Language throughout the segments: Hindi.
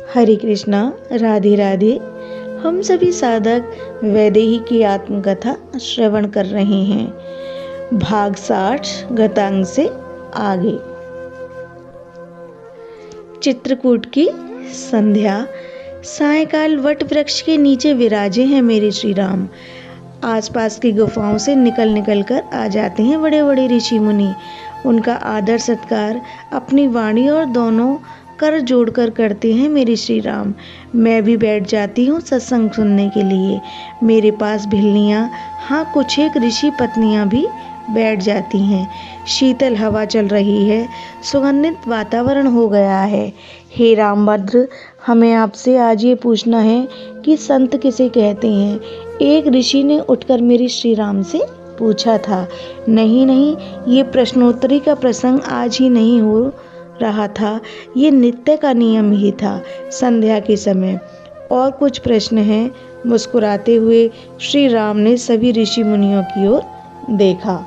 हरे कृष्णा, राधे राधे। हम सभी साधक वैदेही की आत्मकथा श्रवण कर रहे हैं। भाग 60 गतांग से आगे। चित्रकूट की संध्या। सायंकाल वट वृक्ष के नीचे विराजे हैं मेरे श्री राम। आसपास की गुफाओं से निकल निकल कर आ जाते हैं बड़े बड़े ऋषि मुनि। उनका आदर सत्कार अपनी वाणी और दोनों कर जोड़कर करते हैं मेरे श्री राम। मैं भी बैठ जाती हूँ सत्संग सुनने के लिए। मेरे पास भिल्लियाँ, हाँ कुछ एक ऋषि पत्नियाँ भी बैठ जाती हैं। शीतल हवा चल रही है, सुगंधित वातावरण हो गया है। हे रामभद्र, हमें आपसे आज ये पूछना है कि संत किसे कहते हैं। एक ऋषि ने उठकर मेरे श्री राम से पूछा था। नहीं नहीं, ये प्रश्नोत्तरी का प्रसंग आज ही नहीं हो रहा था, ये नित्य का नियम ही था। संध्या के समय और कुछ प्रश्न हैं। मुस्कुराते हुए श्री राम ने सभी ऋषि मुनियों की ओर देखा।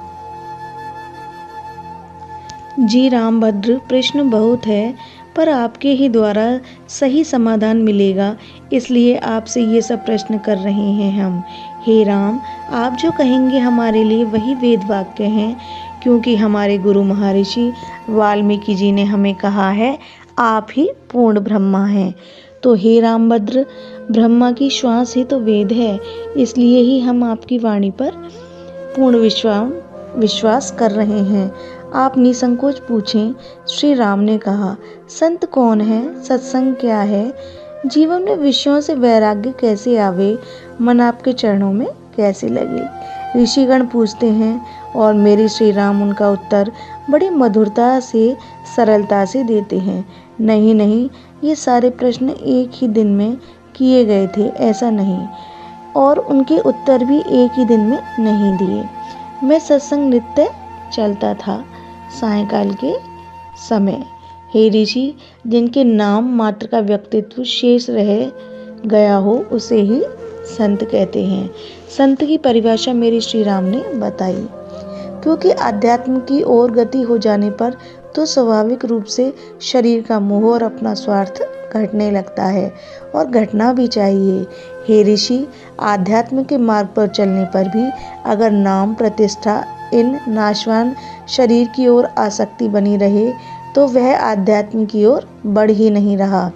जी रामभद्र, प्रश्न बहुत है, पर आपके ही द्वारा सही समाधान मिलेगा, इसलिए आपसे ये सब प्रश्न कर रहे हैं हम। हे राम, आप जो कहेंगे हमारे लिए वही वेद वाक्य हैं, क्योंकि हमारे गुरु महर्षि वाल्मीकि जी ने हमें कहा है, आप ही पूर्ण ब्रह्मा हैं। तो हे रामभद्र, ब्रह्मा की श्वास ही तो वेद है, इसलिए ही हम आपकी वाणी पर पूर्ण विश्वास कर रहे हैं। आप निसंकोच पूछें। श्री राम ने कहा, संत कौन है, सत्संग क्या है, जीवन में विषयों से वैराग्य कैसे आवे, मन आपके चरणों में कैसे लगे। ऋषिगण पूछते हैं और मेरे श्री राम उनका उत्तर बड़ी मधुरता से, सरलता से देते हैं। नहीं नहीं, ये सारे प्रश्न एक ही दिन में किए गए थे, ऐसा नहीं, और उनके उत्तर भी एक ही दिन में नहीं दिए। मैं सत्संग नित्य चलता था सायंकाल के समय। हे ऋषि, जिनके नाम मात्र का व्यक्तित्व शेष रह गया हो उसे ही संत कहते हैं। संत की परिभाषा मेरे श्री राम ने बताई। क्योंकि अध्यात्म की ओर गति हो जाने पर तो स्वाभाविक रूप से शरीर का मोह और अपना स्वार्थ घटने लगता है, और घटना भी चाहिए। हे ऋषि, आध्यात्म के मार्ग पर चलने पर भी अगर नाम प्रतिष्ठा इन नाशवान शरीर की ओर आसक्ति बनी रहे तो वह आध्यात्म की ओर बढ़ ही नहीं रहा।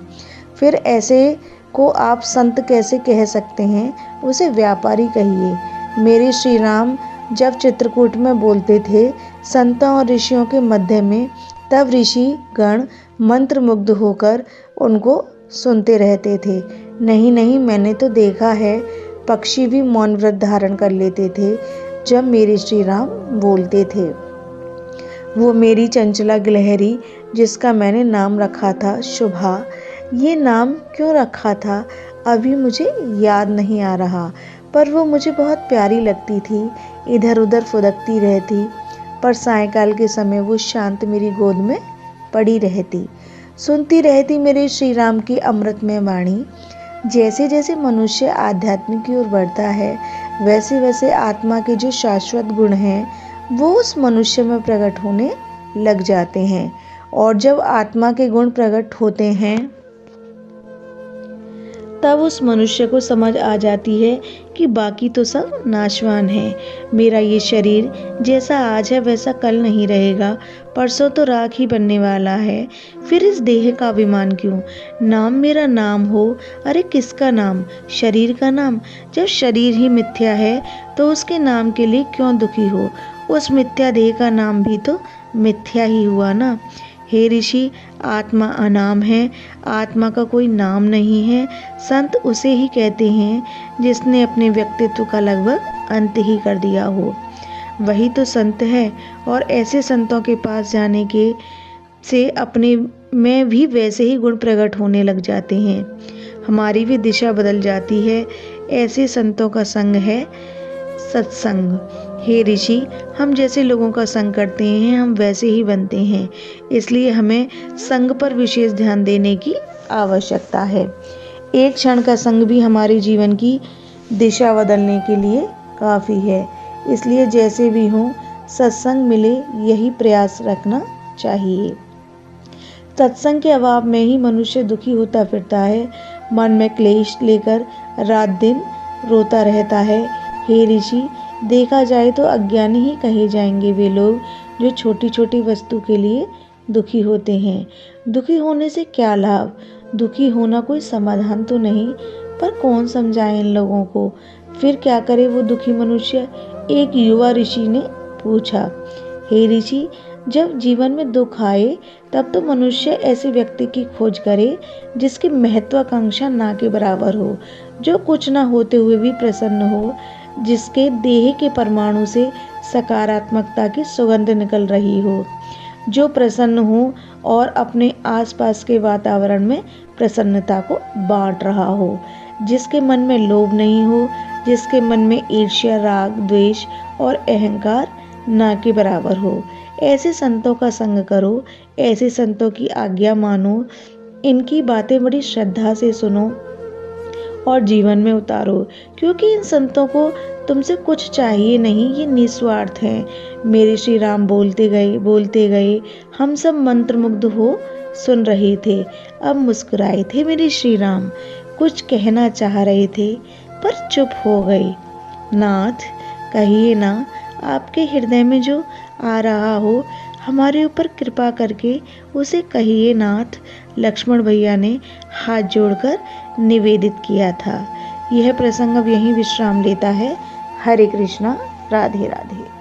फिर ऐसे को आप संत कैसे कह सकते हैं, उसे व्यापारी कहिए। मेरे श्री राम जब चित्रकूट में बोलते थे संतों और ऋषियों के मध्य में, तब ऋषि गण मंत्रमुग्ध होकर उनको सुनते रहते थे। नहीं नहीं, मैंने तो देखा है, पक्षी भी मौन व्रत धारण कर लेते थे जब मेरे श्री राम बोलते थे। वो मेरी चंचला गिलहरी, जिसका मैंने नाम रखा था शुभा। ये नाम क्यों रखा था अभी मुझे याद नहीं आ रहा, पर वो मुझे बहुत प्यारी लगती थी। इधर उधर फुदकती रहती, पर सायंकाल के समय वो शांत मेरी गोद में पड़ी रहती, सुनती रहती मेरे श्री राम की अमृतमय वाणी। जैसे जैसे मनुष्य आध्यात्म की ओर बढ़ता है, वैसे वैसे आत्मा के जो शाश्वत गुण हैं वो उस मनुष्य में प्रकट होने लग जाते हैं, और जब आत्मा के गुण प्रकट होते हैं तब उस मनुष्य को समझ आ जाती है कि बाकी तो सब नाशवान है। मेरा ये शरीर जैसा आज है वैसा कल नहीं रहेगा, परसों तो राख ही बनने वाला है। फिर इस देह का अभिमान क्यों? नाम मेरा नाम हो, अरे किसका नाम? शरीर का नाम। जब शरीर ही मिथ्या है तो उसके नाम के लिए क्यों दुखी हो? उस मिथ्या देह का नाम भी तो मिथ्या ही हुआ ना। हे ऋषि, आत्मा अनाम है, आत्मा का कोई नाम नहीं है। संत उसे ही कहते हैं जिसने अपने व्यक्तित्व का लगभग अंत ही कर दिया हो, वही तो संत है। और ऐसे संतों के पास जाने के से अपने में भी वैसे ही गुण प्रकट होने लग जाते हैं, हमारी भी दिशा बदल जाती है। ऐसे संतों का संग है सत्संग। हे ऋषि, हम जैसे लोगों का संग करते हैं हम वैसे ही बनते हैं, इसलिए हमें संग पर विशेष ध्यान देने की आवश्यकता है। एक क्षण का संग भी हमारे जीवन की दिशा बदलने के लिए काफ़ी है, इसलिए जैसे भी हो सत्संग मिले यही प्रयास रखना चाहिए। सत्संग के अभाव में ही मनुष्य दुखी होता फिरता है, मन में क्लेश लेकर रात दिन रोता रहता है। हे ऋषि, देखा जाए तो अज्ञानी ही कहे जाएंगे वे लोग जो छोटी छोटी वस्तु के लिए दुखी होते हैं। दुखी होने से क्या लाभ? दुखी होना कोई समाधान तो नहीं, पर कौन समझाए इन लोगों को? फिर क्या करे वो दुखी मनुष्य? एक युवा ऋषि ने पूछा। हे ऋषि, जब जीवन में दुख आए तब तो मनुष्य ऐसे व्यक्ति की खोज करे जिसकी महत्वाकांक्षा ना के बराबर हो, जो कुछ ना होते हुए भी प्रसन्न हो, जिसके देह के परमाणु से सकारात्मकता की सुगंध निकल रही हो, जो प्रसन्न हो और अपने आसपास के वातावरण में प्रसन्नता को बांट रहा हो, जिसके मन में लोभ नहीं हो, जिसके मन में ईर्ष्या, राग, द्वेष और अहंकार ना के बराबर हो। ऐसे संतों का संग करो, ऐसे संतों की आज्ञा मानो, इनकी बातें बड़ी श्रद्धा से सुनो और जीवन में उतारो, क्योंकि इन संतों को तुमसे कुछ चाहिए नहीं, ये निस्वार्थ हैं। मेरे श्री राम बोलते गए, हम सब मंत्रमुग्ध हो सुन रहे थे। अब मुस्कुराए थे मेरे श्री राम, कुछ कहना चाह रहे थे पर चुप हो गए। नाथ, कहिए ना, आपके हृदय में जो आ रहा हो, हमारे ऊपर कृपा करके उसे कहिए नाथ। लक्ष्मण भैया ने हाथ जोड़कर निवेदित किया था। यह प्रसंग अब यहीं विश्राम लेता है। हरे कृष्णा, राधे राधे।